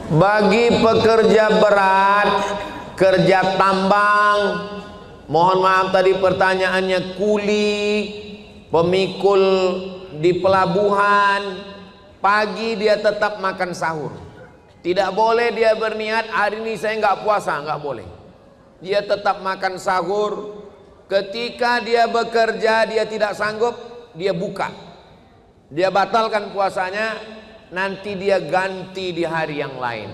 Bagi pekerja berat, kerja tambang, mohon maaf tadi pertanyaannya kuli, pemikul di pelabuhan, pagi dia tetap makan sahur. Tidak boleh dia berniat hari ini saya nggak puasa, nggak boleh. Dia tetap makan sahur. Ketika dia bekerja dia tidak sanggup, dia buka. Dia batalkan puasanya, nanti dia ganti di hari yang lain.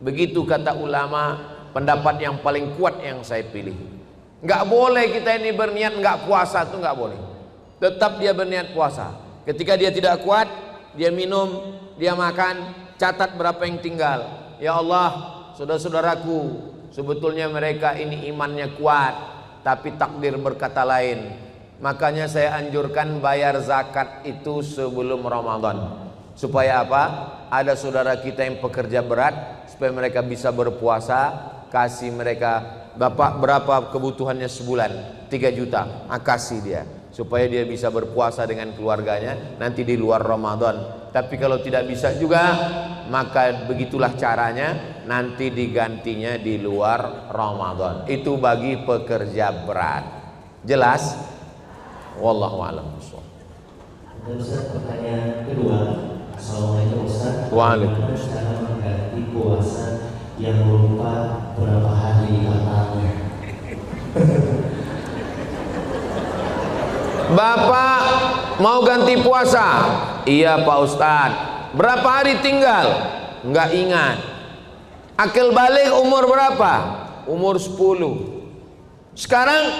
Begitu kata ulama, pendapat yang paling kuat yang saya pilih. Nggak boleh kita ini berniat nggak puasa, itu nggak boleh. Tetap dia berniat puasa. Ketika dia tidak kuat, dia minum, dia makan, catat berapa yang tinggal. Ya Allah, saudara-saudaraku, sebetulnya mereka ini imannya kuat, tapi takdir berkata lain. Makanya saya anjurkan bayar zakat itu sebelum Ramadan. Supaya apa? Ada saudara kita yang pekerja berat, supaya mereka bisa berpuasa. Kasih mereka, Bapak berapa kebutuhannya sebulan? 3 juta, kasih dia, supaya dia bisa berpuasa dengan keluarganya nanti di luar Ramadan. Tapi kalau tidak bisa juga, maka begitulah caranya, nanti digantinya di luar Ramadan. Itu bagi pekerja berat. Jelas? Wallahu a'lam. Ustaz, pertanyaan kedua. Assalamualaikum Ustaz. Waalaikumsalam. Bagaimana cara mengganti puasa yang lupa berapa hari batalnya? Bapak mau ganti puasa? Iya Pak Ustadz. Berapa hari tinggal? Enggak ingat. Akil balik umur berapa? Umur 10. Sekarang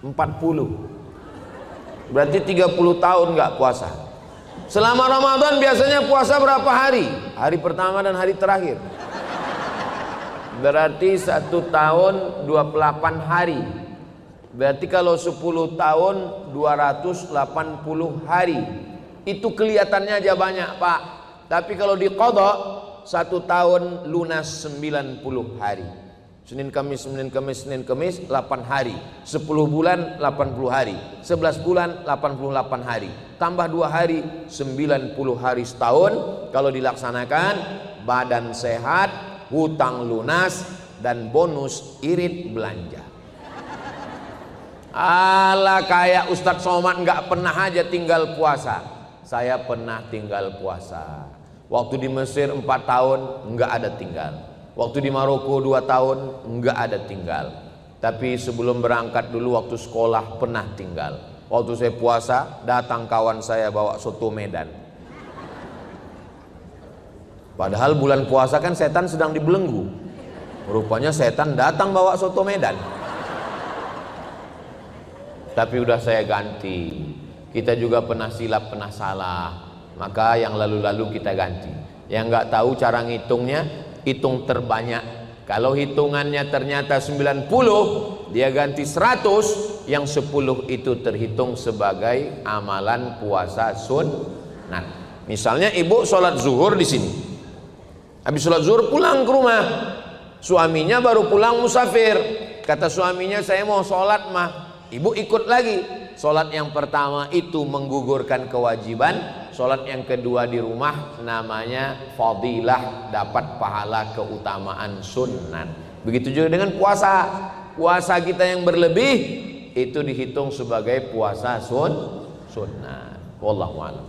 40. Berarti 30 tahun enggak puasa. Selama Ramadan biasanya puasa berapa hari? Hari pertama dan hari terakhir. Berarti 1 tahun 28 hari. Berarti kalau 10 tahun 280 hari. Itu kelihatannya aja banyak Pak. Tapi kalau diqadha 1 tahun lunas 90 hari. Senin Kamis, Senin Kamis, Senin Kamis 8 hari. 10 bulan 80 hari. 11 bulan 88 hari. Tambah 2 hari 90 hari setahun. Kalau dilaksanakan, badan sehat, hutang lunas, dan bonus irit belanja. Alah, kayak Ustadz Somad nggak pernah aja tinggal puasa. Saya pernah tinggal puasa. Waktu di Mesir 4 tahun nggak ada tinggal. Waktu di Maroko 2 tahun nggak ada tinggal. Tapi sebelum berangkat dulu waktu sekolah pernah tinggal. Waktu saya puasa datang kawan saya bawa soto Medan. Padahal bulan puasa kan setan sedang dibelenggu. Rupanya setan datang bawa soto Medan. Tapi udah saya ganti. Kita juga pernah silap, pernah salah. Maka yang lalu-lalu kita ganti. Yang nggak tahu cara ngitungnya, hitung terbanyak. Kalau hitungannya ternyata 90, dia ganti 100, yang 10 itu terhitung sebagai amalan puasa sunnah. Misalnya ibu sholat zuhur di sini. Habis sholat zuhur pulang ke rumah. Suaminya baru pulang musafir. Kata suaminya, saya mau sholat mah. Ibu ikut lagi. Sholat yang pertama itu menggugurkan kewajiban. Sholat yang kedua di rumah namanya fadilah, dapat pahala keutamaan sunnah. Begitu juga dengan puasa. Puasa kita yang berlebih itu dihitung sebagai puasa sunnah. Wallahu a'lam.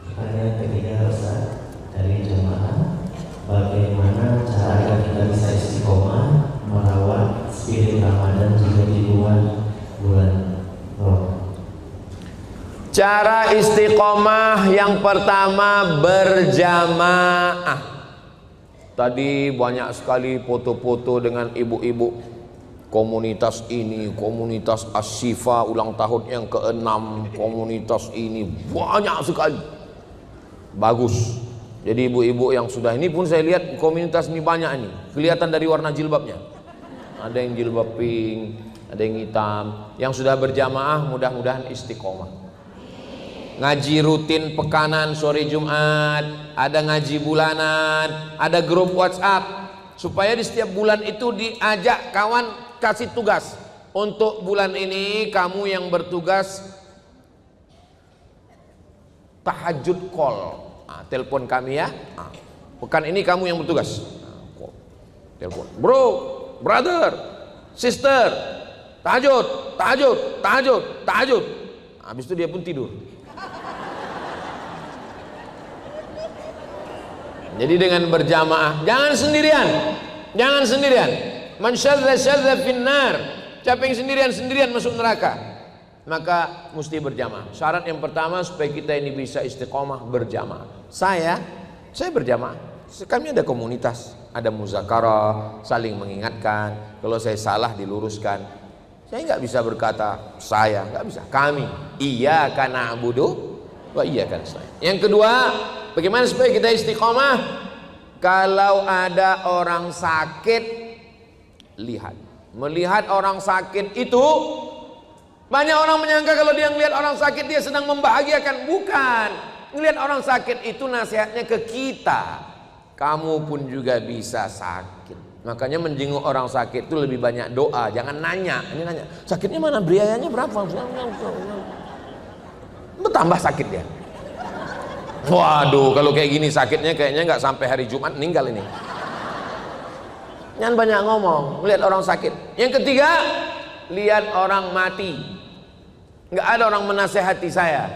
Pertanyaan ketiga Ustaz dari jemaah, bagaimana cara agar kita bisa istiqomah merawat spirit Ramadan juga di luar bulan Ramadan? Cara istiqomah yang pertama berjamaah. Tadi banyak sekali foto-foto dengan ibu-ibu komunitas ini, komunitas Asyifa ulang tahun yang ke-6, komunitas ini banyak sekali. Bagus. Jadi ibu-ibu yang sudah ini pun saya lihat komunitas ini banyak ini. Kelihatan dari warna jilbabnya. Ada yang jilbab pink, ada yang hitam. Yang sudah berjamaah mudah-mudahan istiqomah. Ngaji rutin pekanan sore Jumat, ada ngaji bulanan, ada grup WhatsApp. Supaya di setiap bulan itu diajak kawan, kasih tugas. Untuk bulan ini kamu yang bertugas tahajud call. Telepon kami ya. Pekan ini kamu yang bertugas. Telepon. Bro, brother, sister, tahajud, tahajud, tahajud, tahajud. Habis itu dia pun tidur. Jadi dengan berjamaah, jangan sendirian. Jangan sendirian. Man syadza finnar. Siapa yang sendirian masuk neraka. Maka mesti berjamaah. Syarat yang pertama supaya kita ini bisa istiqomah berjamaah. Saya berjamaah. Kami ada komunitas, ada muzakarah, saling mengingatkan. Kalau saya salah diluruskan. Saya nggak bisa berkata saya, nggak bisa. Kami, iyyaka na'budu wa iyyaka nasta'in. Yang kedua, bagaimana supaya kita istiqomah? Kalau ada orang sakit, lihat. Melihat orang sakit itu, banyak orang menyangka kalau dia melihat orang sakit dia sedang membahagiakan. Bukan. Melihat orang sakit itu nasihatnya ke kita. Kamu pun juga bisa sakit. Makanya menjenguk orang sakit itu lebih banyak doa. Jangan nanya. Ini nanya, sakitnya mana? Biayanya berapa? Bertambah sakit dia. Waduh, kalau kayak gini sakitnya kayaknya nggak sampai hari Jumat meninggal ini. Jangan banyak ngomong, melihat orang sakit. Yang ketiga, lihat orang mati. Nggak ada orang menasehati saya.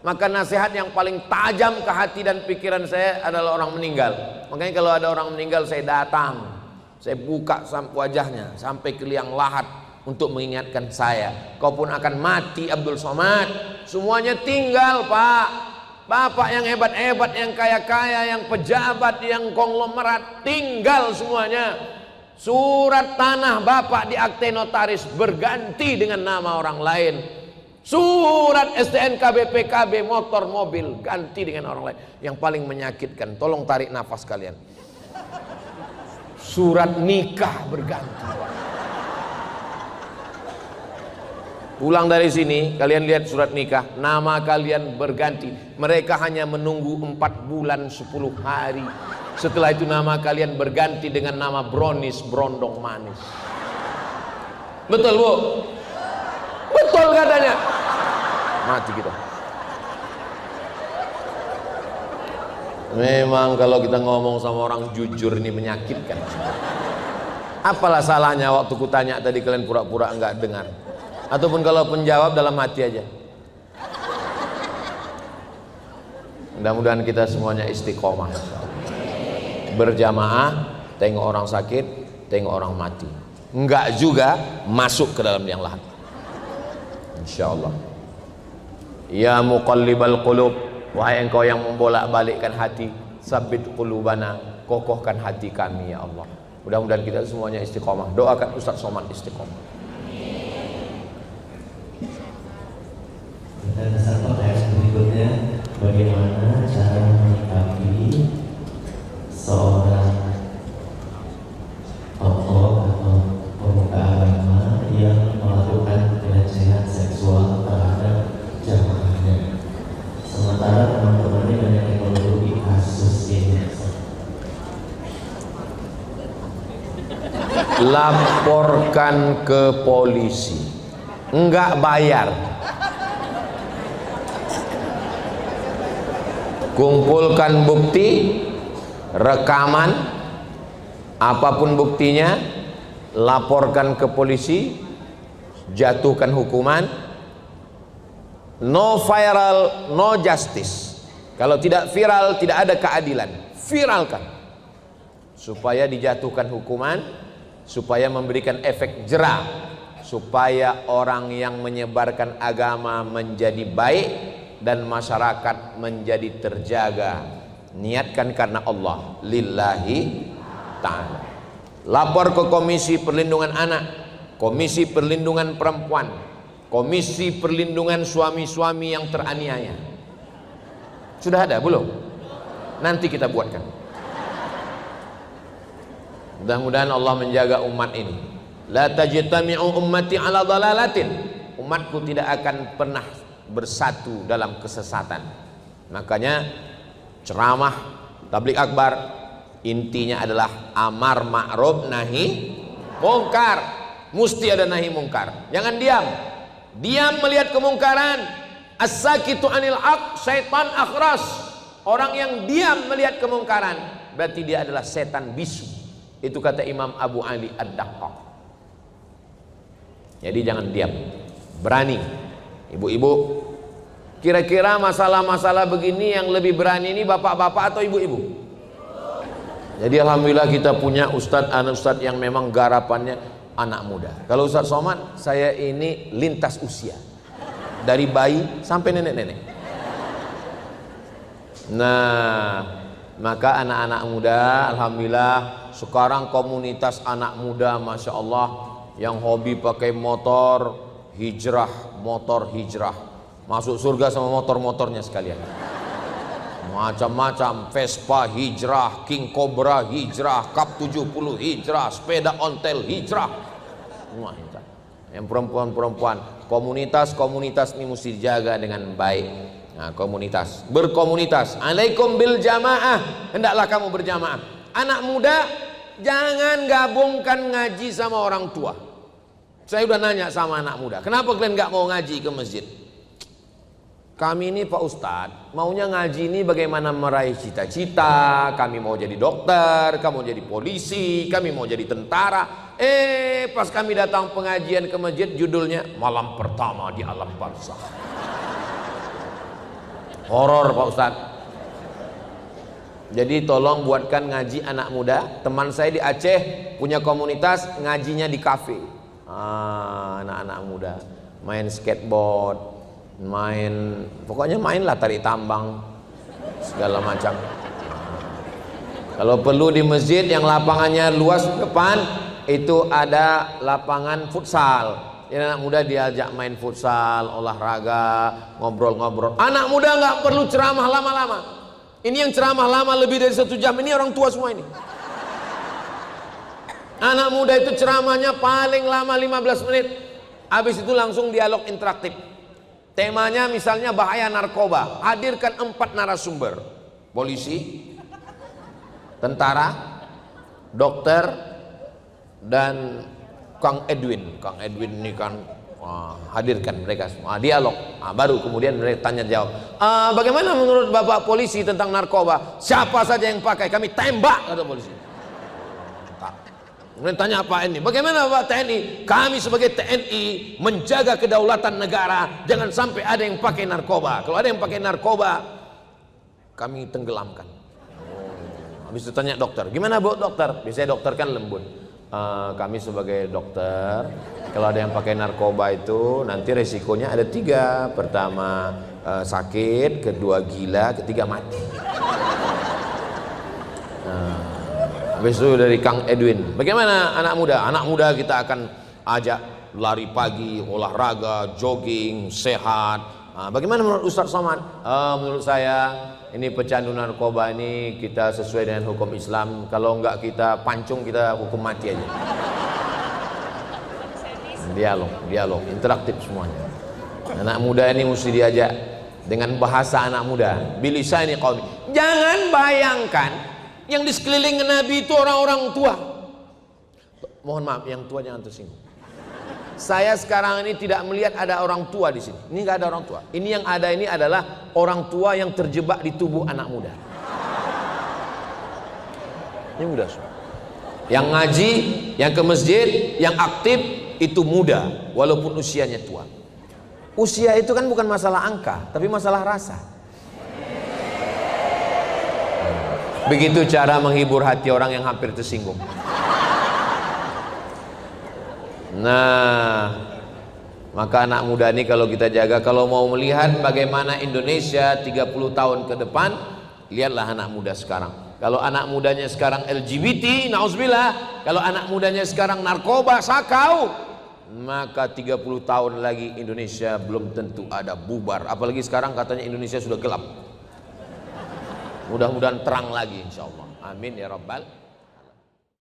Maka nasihat yang paling tajam ke hati dan pikiran saya adalah orang meninggal. Makanya kalau ada orang meninggal saya datang, saya buka wajahnya sampai ke liang lahat untuk mengingatkan saya. Kau pun akan mati Abdul Somad. Semuanya tinggal Pak. Bapak yang hebat-hebat, yang kaya-kaya, yang pejabat, yang konglomerat, tinggal semuanya. Surat tanah Bapak di akte notaris berganti dengan nama orang lain. Surat STNK BPKB motor mobil ganti dengan orang lain. Yang paling menyakitkan, tolong tarik nafas kalian. Surat nikah berganti. Pulang dari sini, kalian lihat surat nikah, nama kalian berganti. Mereka hanya menunggu 4 bulan 10 hari. Setelah itu nama kalian berganti dengan nama Bronis, Brondong Manis. Betul Bu? Betul katanya. Mati kita. Memang kalau kita ngomong sama orang jujur ini menyakitkan. Apalah salahnya waktu kutanya tadi kalian pura-pura enggak dengar. Ataupun kalau penjawab dalam hati aja. Mudah-mudahan kita semuanya istiqomah. Berjamaah, tengok orang sakit, tengok orang mati. Enggak juga masuk ke dalam liang lahat. Insyaallah. Ya muqallibal qulub, wahai engkau yang membolak-balikkan hati, sabbit qulubana, kokohkan hati kami ya Allah. Mudah-mudahan kita semuanya istiqomah. Doakan Ustaz Somad istiqomah. Dan pertanyaan berikutnya, bagaimana cara menyikapi seorang tokoh atau pemuka agama yang melakukan pelecehan seksual terhadap jamaahnya, sementara teman-temannya banyak yang menuduhi kasus ini? Laporkan ke polisi, enggak bayar. Kumpulkan bukti, rekaman, apapun buktinya, laporkan ke polisi, jatuhkan hukuman. No viral, no justice. Kalau tidak viral, tidak ada keadilan. Viralkan supaya dijatuhkan hukuman, supaya memberikan efek jera, supaya orang yang menyebarkan agama menjadi baik dan masyarakat menjadi terjaga. Niatkan karena Allah, lillahi ta'ala. Lapor ke Komisi Perlindungan Anak, Komisi Perlindungan Perempuan, Komisi Perlindungan Suami-suami yang teraniaya. Sudah ada belum? Nanti kita buatkan. Mudah-mudahan Allah menjaga umat ini. La tajtami'u ummati ala dhalalatin. Umatku tidak akan pernah bersatu dalam kesesatan. Makanya ceramah tabligh akbar intinya adalah amar ma'ruf nahi mungkar. Mesti ada nahi mungkar. Jangan diam. Diam melihat kemungkaran. As-sakitu anil haq syaitan akhras. Orang yang diam melihat kemungkaran berarti dia adalah setan bisu. Itu kata Imam Abu Ali Ad-Daqqaq. Jadi jangan diam, berani. Ibu-ibu, kira-kira masalah-masalah begini yang lebih berani ini bapak-bapak atau ibu-ibu? Jadi alhamdulillah kita punya ustadz yang memang garapannya anak muda. Kalau Ustadz Somad, saya ini lintas usia, dari bayi sampai nenek-nenek. Nah, maka anak-anak muda, alhamdulillah sekarang komunitas anak muda, masya Allah, yang hobi pakai motor hijrah, masuk surga sama motor-motornya sekalian. Macam-macam, Vespa hijrah, King Cobra hijrah, Cup 70 hijrah, sepeda ontel hijrah. Semua hijrah. Yang perempuan-perempuan, komunitas ini mesti dijaga dengan baik. Nah, berkomunitas. Alaikum bil jamaah, hendaklah kamu berjamaah. Anak muda jangan gabungkan ngaji sama orang tua. Saya udah nanya sama anak muda, kenapa kalian nggak mau ngaji ke masjid? Kami ini Pak Ustadz maunya ngaji ini bagaimana meraih cita-cita. Kami mau jadi dokter, kamu mau jadi polisi, kami mau jadi tentara. Pas kami datang pengajian ke masjid, judulnya malam pertama di alam barzakh. Horor Pak Ustadz. Jadi tolong buatkan ngaji anak muda. Teman saya di Aceh punya komunitas ngajinya di kafe. Anak-anak muda main skateboard, pokoknya mainlah tarik tambang segala macam. Kalau perlu di masjid yang lapangannya luas depan itu ada lapangan futsal. Jadi anak muda diajak main futsal, olahraga, ngobrol-ngobrol. Anak muda nggak perlu ceramah lama-lama. Ini yang ceramah lama lebih dari 1 jam, ini orang tua semua ini. Anak muda itu ceramahnya paling lama 15 menit. Habis itu langsung dialog interaktif. Temanya misalnya bahaya narkoba. Hadirkan 4 narasumber. Polisi, tentara, dokter, dan Kang Edwin. Kang Edwin ini kan hadirkan mereka semua. Dialog. Baru kemudian mereka tanya jawab. Bagaimana menurut Bapak polisi tentang narkoba? Siapa saja yang pakai kami tembak, kata polisi. Kemudian tanya apa ini? Bagaimana Pak TNI? Kami sebagai TNI menjaga kedaulatan negara, jangan sampai ada yang pakai narkoba. Kalau ada yang pakai narkoba, kami tenggelamkan. Habis itu tanya dokter, gimana Bu dokter? Biasanya dokter kan lembut. Kami sebagai dokter, kalau ada yang pakai narkoba itu nanti resikonya ada 3. Pertama sakit, kedua gila, ketiga mati. Habis itu dari Kang Edwin, bagaimana anak muda? Anak muda kita akan ajak lari pagi, olahraga, jogging, sehat. Bagaimana menurut Ustadz Somad? Menurut saya ini pecandu narkoba ini kita sesuai dengan hukum Islam. Kalau enggak kita pancung, kita hukum mati aja. Dialog, interaktif semuanya. Anak muda ini mesti diajak dengan bahasa anak muda. Bilisani qaumi. Jangan bayangkan yang di sekeliling Nabi itu orang-orang tua. Mohon maaf, yang tua jangan tersinggung. Saya sekarang ini tidak melihat ada orang tua di sini. Ini nggak ada orang tua. Ini yang ada ini adalah orang tua yang terjebak di tubuh anak muda. Ini muda semua. Yang ngaji, yang ke masjid, yang aktif itu muda, walaupun usianya tua. Usia itu kan bukan masalah angka, tapi masalah rasa. Begitu cara menghibur hati orang yang hampir tersinggung. Nah, maka anak muda ini kalau kita jaga, kalau mau melihat bagaimana Indonesia 30 tahun ke depan, lihatlah anak muda sekarang. Kalau anak mudanya sekarang LGBT, nauzubillah, kalau anak mudanya sekarang narkoba, sakau, maka 30 tahun lagi Indonesia belum tentu ada, bubar. Apalagi sekarang katanya Indonesia sudah gelap. Mudah-mudahan terang lagi insya Allah. Amin ya Rabbal